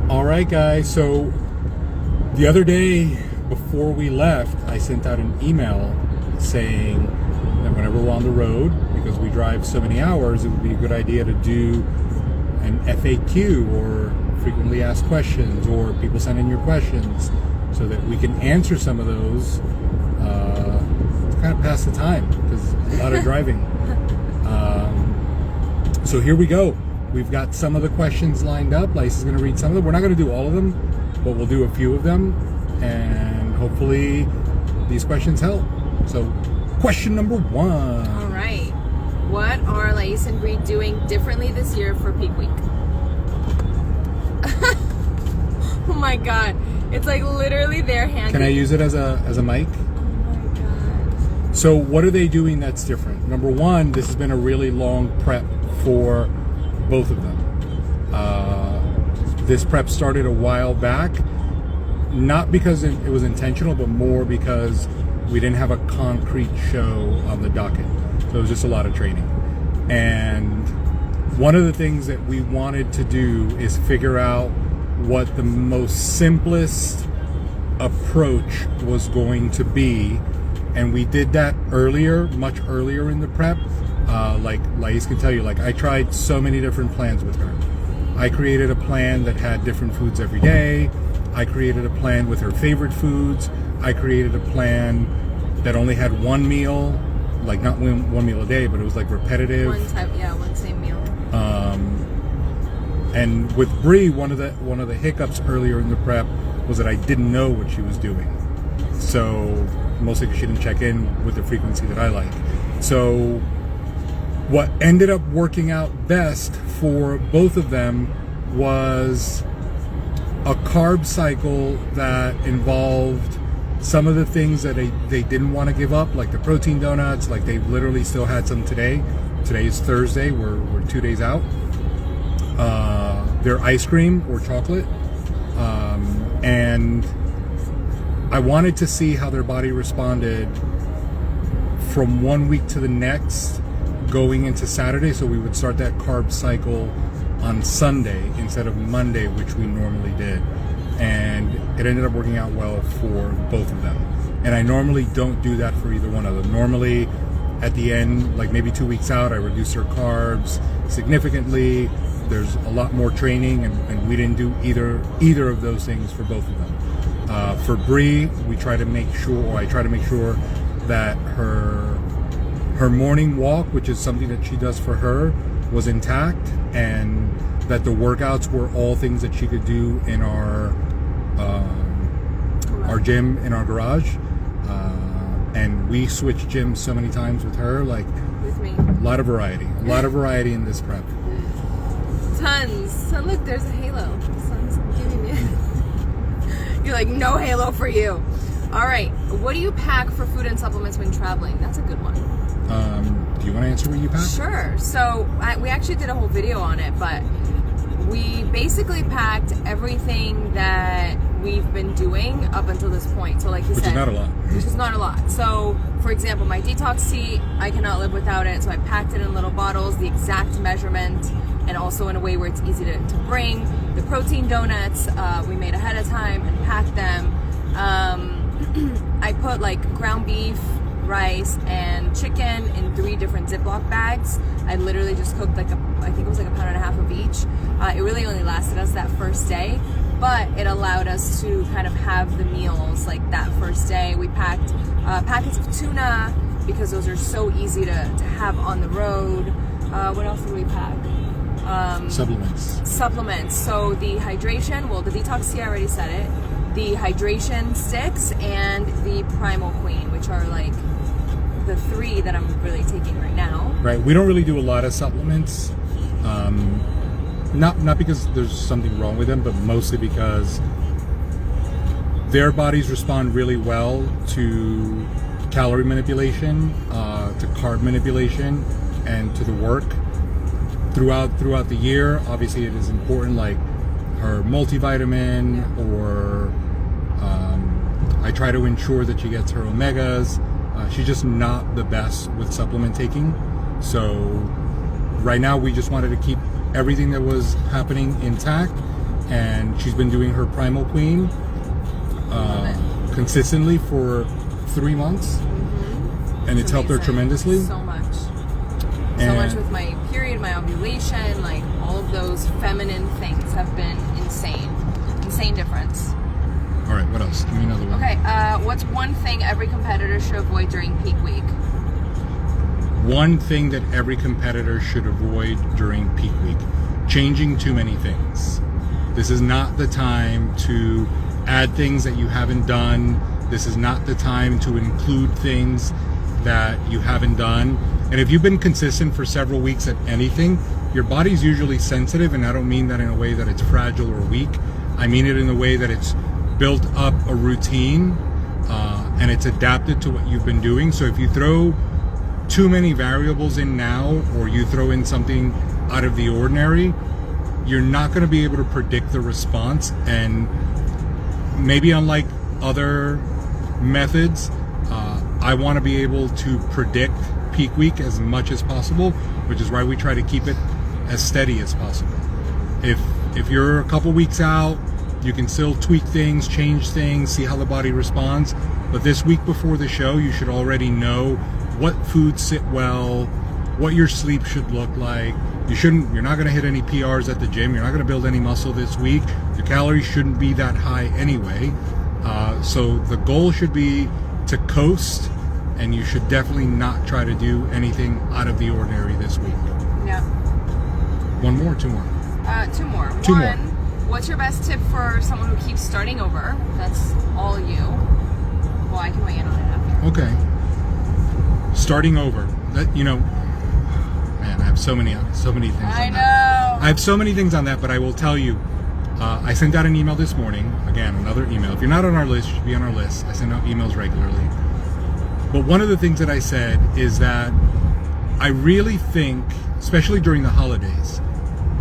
All right, guys. So the other day before we left, I sent out an email saying that whenever we're on the road, because we drive so many hours, it would be a good idea to do an FAQ or frequently asked questions, or people send in your questions so that we can answer some of those to kind of pass the time, because a lot of driving. So here we go. We've got some of the questions lined up. Lace is going to read some of them. We're not going to do all of them, but we'll do a few of them, and hopefully these questions help. So question number 1. All right. What are Lace and Bree doing differently this year for Peak Week? Oh my God. It's like literally their hand. Can I use it as a mic? Oh my God. So what are they doing that's different? Number 1, this has been a really long prep for both of them. This prep started a while back, not because it was intentional, but more because we didn't have a concrete show on the docket. So it was just a lot of training. And one of the things that we wanted to do is figure out what the most simplest approach was going to be. And we did that earlier, much earlier in the prep. Like Lace can tell you, like I tried so many different plans with her. I created a plan that had different foods every day. I created a plan with her favorite foods. I created a plan that only had one meal, like not one meal a day, but it was like repetitive. One same meal. And with Bree, one of the hiccups earlier in the prep was that I didn't know what she was doing. So mostly because she didn't check in with the frequency that I like. So what ended up working out best for both of them was a carb cycle that involved some of the things that they didn't want to give up, like the protein donuts. Like they literally still had some today. Today is Thursday. We're 2 days out. Their ice cream or chocolate. And I wanted to see how their body responded from 1 week to the next, going into Saturday. So we would start that carb cycle on Sunday instead of Monday, which we normally did. And it ended up working out well for both of them. And I normally don't do that for either one of them. Normally at the end, like maybe 2 weeks out, I reduce their carbs significantly. There's a lot more training, and we didn't do either of those things for both of them. For Bree, I try to make sure that her morning walk, which is something that she does for her, was intact, and that the workouts were all things that she could do in our gym in our garage. And we switched gyms so many times with her, like With me. a lot of variety in this prep. Tons. So look, there's a halo. The sun's giving me. You're like, no halo for you. All right. What do you pack for food and supplements when traveling? That's a good one. Do you want to answer what you pack? Sure. So we actually did a whole video on it, but we basically packed everything that we've been doing up until this point. So like you said, Which is not a lot. Which is not a lot. So for example, my detox tea, I cannot live without it. So I packed it in little bottles, the exact measurement, and also in a way where it's easy to bring. The protein donuts, we made ahead of time and packed them. I put like ground beef, rice, and chicken in 3 different Ziploc bags. I literally just cooked like I think it was like 1.5 pounds of each. It really only lasted us that first day, but it allowed us to kind of have the meals like that first day. We packed packets of tuna because those are so easy to have on the road. What else did we pack? Supplements. So the hydration, well, the detox tea, I already said it. The hydration sticks and the Primal Queen, which are like the 3 that I'm really taking right now. Right. We don't really do a lot of supplements. Not because there's something wrong with them, but mostly because their bodies respond really well to calorie manipulation, to carb manipulation, and to the work throughout the year. Obviously, it is important, like her multivitamin, or I try to ensure that she gets her omegas. She's just not the best with supplement taking. So right now we just wanted to keep everything that was happening intact, and she's been doing her Primal Queen consistently for 3 months, and it's helped her amazing. tremendously. So much. So And- much with my period, my ovulation, like all of those feminine things have been insane. Insane difference. All right, what else? Give me another one. Okay, what's one thing every competitor should avoid during peak week? One thing that every competitor should avoid during peak week: changing too many things. This is not the time to add things that you haven't done. This is not the time to include things that you haven't done. And if you've been consistent for several weeks at anything, your body's usually sensitive, and I don't mean that in a way that it's fragile or weak. I mean it in the way that it's built up a routine and it's adapted to what you've been doing. So if you throw too many variables in now, or you throw in something out of the ordinary, you're not going to be able to predict the response. And maybe unlike other methods, I want to be able to predict peak week as much as possible, which is why we try to keep it as steady as possible. If you're a couple weeks out, you can still tweak things, change things, see how the body responds. But this week before the show, you should already know what foods sit well, what your sleep should look like. You're not going to hit any PRs at the gym. You're not going to build any muscle this week. Your calories shouldn't be that high anyway. So the goal should be to coast, and you should definitely not try to do anything out of the ordinary this week. Yeah. One more, two more. Two more. Two One, more. what's your best tip for someone who keeps starting over? That's all you. Well, I can weigh in on it after. Okay. Starting over. That, man, I have so many things on I that. know. I have so many things on that, but I will tell you, I sent out an email this morning. Again, another email. If you're not on our list, you should be on our list. I send out emails regularly. But one of the things that I said is that I really think, especially during the holidays,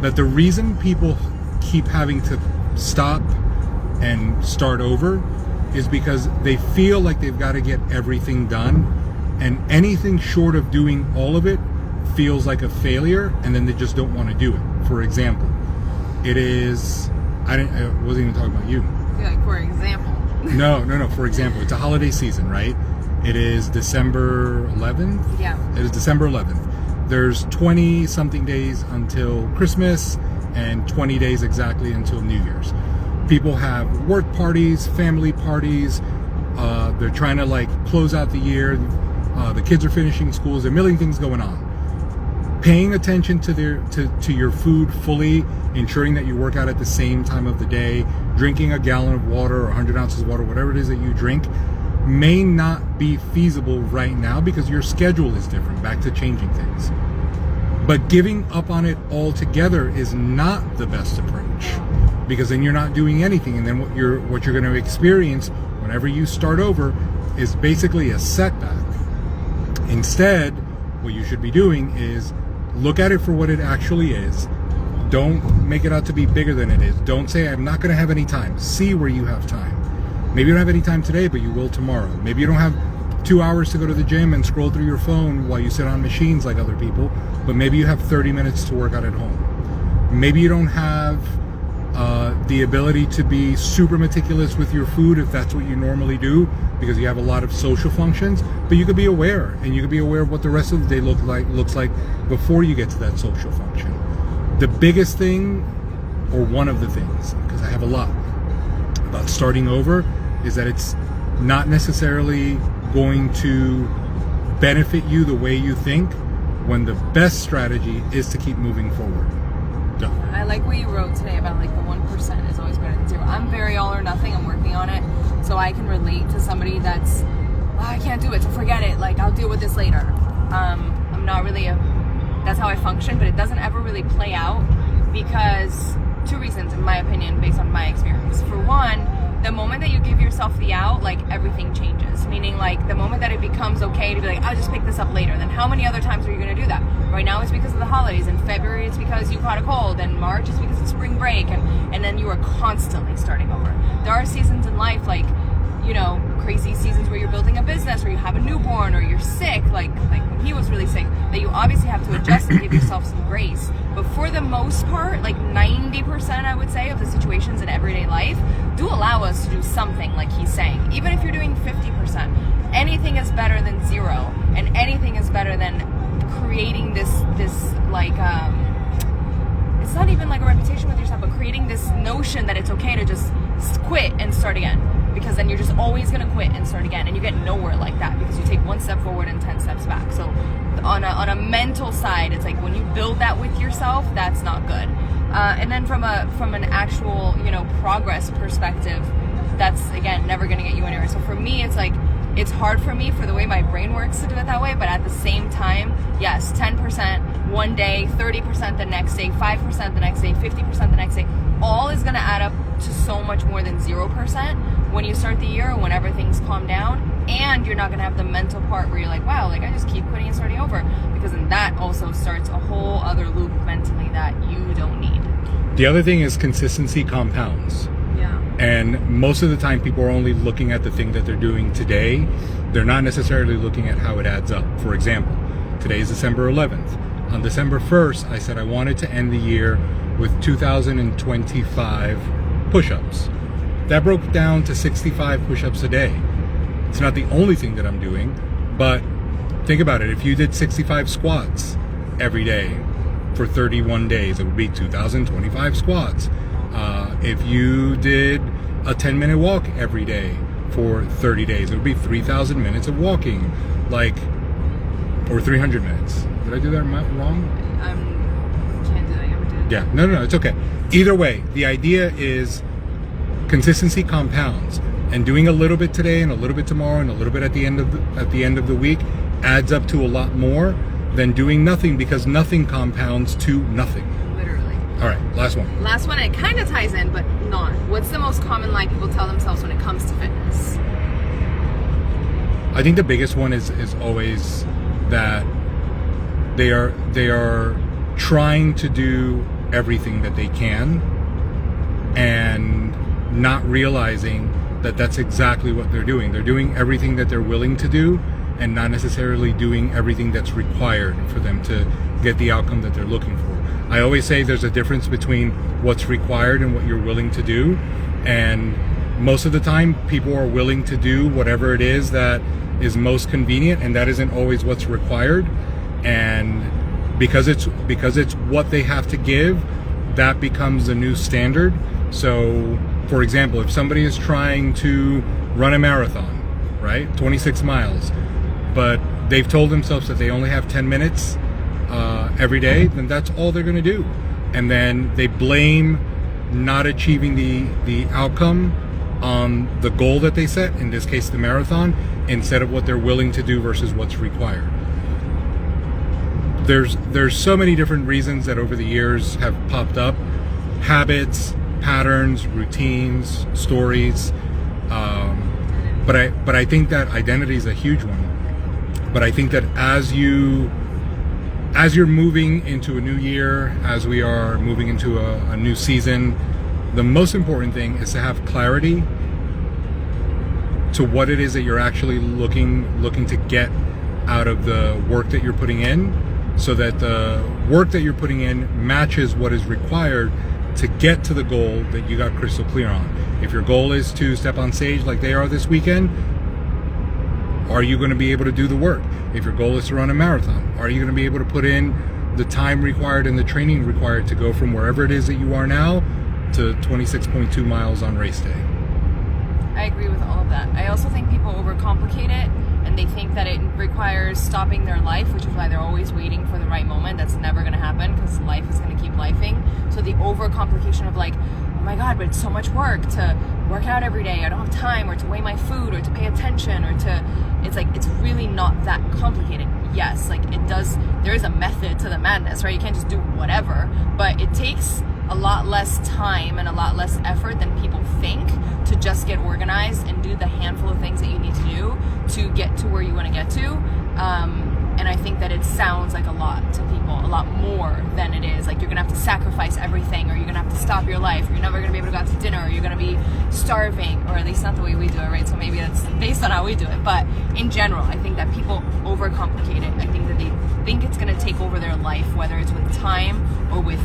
that the reason people keep having to stop and start over is because they feel like they've got to get everything done, and anything short of doing all of it feels like a failure, and then they just don't want to do it. For example, I wasn't even talking about you. Like, for example. No. For example, it's a holiday season, right? It is December 11th? Yeah. It is December 11th. There's 20 something days until Christmas and 20 days exactly until New Year's. People have work parties, family parties. They're trying to close out the year. The kids are finishing schools. There are a million things going on. Paying attention to your food fully, ensuring that you work out at the same time of the day, drinking a gallon of water or 100 ounces of water, whatever it is that you drink, may not be feasible right now because your schedule is different. Back to changing things. But giving up on it altogether is not the best approach, because then you're not doing anything, and then what you're going to experience whenever you start over is basically a setback. Instead, what you should be doing is look at it for what it actually is. Don't make it out to be bigger than it is. Don't say, I'm not going to have any time. See where you have time. Maybe you don't have any time today, but you will tomorrow. Maybe you don't have 2 hours to go to the gym and scroll through your phone while you sit on machines like other people, but maybe you have 30 minutes to work out at home. Maybe you don't have the ability to be super meticulous with your food if that's what you normally do, because you have a lot of social functions, but you could be aware, and you could be aware of what the rest of the day looks like before you get to that social function. The biggest thing, or one of the things, because I have a lot about starting over, is that it's not necessarily going to benefit you the way you think, when the best strategy is to keep moving forward. Go. I like what you wrote today about the 1% is always better than 0. I'm very all or nothing. I'm working on it, so I can relate to somebody that's, I can't do it, so forget it. I'll deal with this later. I'm not really that's how I function, but it doesn't ever really play out because 2 reasons, in my opinion, based on my experience. For one, the moment that you give yourself the out, everything changes. Meaning, the moment that it becomes okay to be I'll just pick this up later, then how many other times are you going to do that? Right now it's because of the holidays. In February it's because you caught a cold. And March it's because of spring break. And then you are constantly starting over. There are seasons in life, crazy seasons where you're building a business, or you have a newborn, or you're sick, like when he was really sick, that you obviously have to adjust and give yourself some grace. But for the most part, 90% I would say of the situations life do allow us to do something, like he's saying. Even if you're doing 50%, anything is better than zero, and anything is better than creating this like it's not even like a reputation with yourself, but creating this notion that it's okay to just quit and start again, because then you're just always going to quit and start again, and you get nowhere like that, because you take one step forward and 10 steps back. So on a mental side, it's like when you build that with yourself, that's not good. And then from an actual, progress perspective, that's again never going to get you anywhere. So for me, it's like, it's hard for me for the way my brain works to do it that way, but at the same time, yes, 10% one day, 30% the next day, 5% the next day, 50% the next day, all is going to add up to so much more than 0% when you start the year, or whenever things calm down. And you're not going to have the mental part where you're like, wow, like I just keep quitting and starting over, because then that also starts a whole other loop mentally that you don't need. The other thing is consistency compounds. Yeah. And most of the time people are only looking at the thing that they're doing today. They're not necessarily looking at how it adds up. For example, today is December 11th. On December 1st, I said I wanted to end the year with 2,025 push-ups. That broke down to 65 push-ups a day. It's not the only thing that I'm doing, but think about it. If you did 65 squats every day for 31 days, it would be 2,025 squats. If you did a 10-minute walk every day for 30 days, it would be 3,000 minutes of walking, or 300 minutes. Did I do that wrong? Can't do that. I ever did. Yeah, no, it's okay. Either way, the idea is consistency compounds, and doing a little bit today and a little bit tomorrow and a little bit at the end of the week adds up to a lot more than doing nothing, because nothing compounds to nothing. Literally. All right, last one. Last one, and it kind of ties in, but not. What's the most common lie people tell themselves when it comes to fitness? I think the biggest one is always that they are trying to do everything that they can, and not realizing that that's exactly what they're doing. They're doing everything that they're willing to do, and not necessarily doing everything that's required for them to get the outcome that they're looking for. I always say there's a difference between what's required and what you're willing to do, and most of the time people are willing to do whatever it is that is most convenient, and that isn't always what's required. And because it's what they have to give, that becomes the new standard. So for example, if somebody is trying to run a marathon, right, 26 miles, but they've told themselves that they only have 10 minutes every day, then that's all they're going to do. And then they blame not achieving the outcome on the goal that they set, in this case the marathon, instead of what they're willing to do versus what's required. There's so many different reasons that over the years have popped up: habits, patterns, routines, stories. But I think that identity is a huge one. But I think that as you're moving into a new year, as we are moving into a new season, the most important thing is to have clarity to what it is that you're actually looking to get out of the work that you're putting in, so that the work that you're putting in matches what is required to get to the goal that you got crystal clear on. If your goal is to step on stage like they are this weekend, are you going to be able to do the work? If your goal is to run a marathon, are you going to be able to put in the time required and the training required to go from wherever it is that you are now to 26.2 miles on race day? I agree with all of that. I also think people overcomplicate it, and they think that it requires stopping their life, which is why they're always waiting for the right moment. That's never going to happen, because life is going to keep lifing. So the overcomplication of like, oh my God, but it's so much work to work out every day. I don't have time, or to weigh my food, or to pay attention, or to, it's like, it's really not that complicated. Yes, like it does, there is a method to the madness, right? You can't just do whatever, but it takes a lot less time and a lot less effort than people think to just get organized and do the handful of things that you need to do to get to where you want to get to. And I think that it sounds like a lot to people, a lot more than it is. Like you're gonna have to sacrifice everything, or you're gonna have to stop your life, or you're never gonna be able to go out to dinner, or you're gonna be starving, or at least not the way we do it, right? So maybe that's based on how we do it. But in general, I think that people overcomplicate it. I think that they think it's gonna take over their life, whether it's with time or with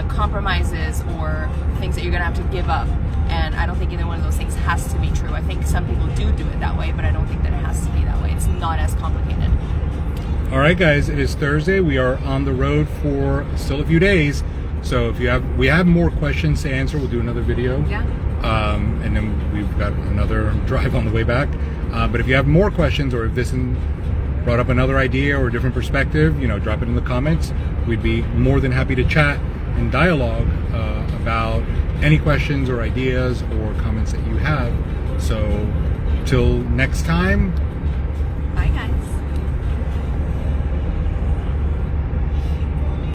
compromises or things that you're gonna have to give up. And I don't think either one of those things has to be true. I think some people do it that way, but I don't think that it has to be that way. It's not as complicated. All right, guys, it is Thursday. We are on the road for still a few days. So if we have more questions to answer, we'll do another video. Yeah. And then we've got another drive on the way back. But if you have more questions, or if this brought up another idea or a different perspective, drop it in the comments. We'd be more than happy to chat and dialogue about any questions or ideas or comments that you have. So till next time,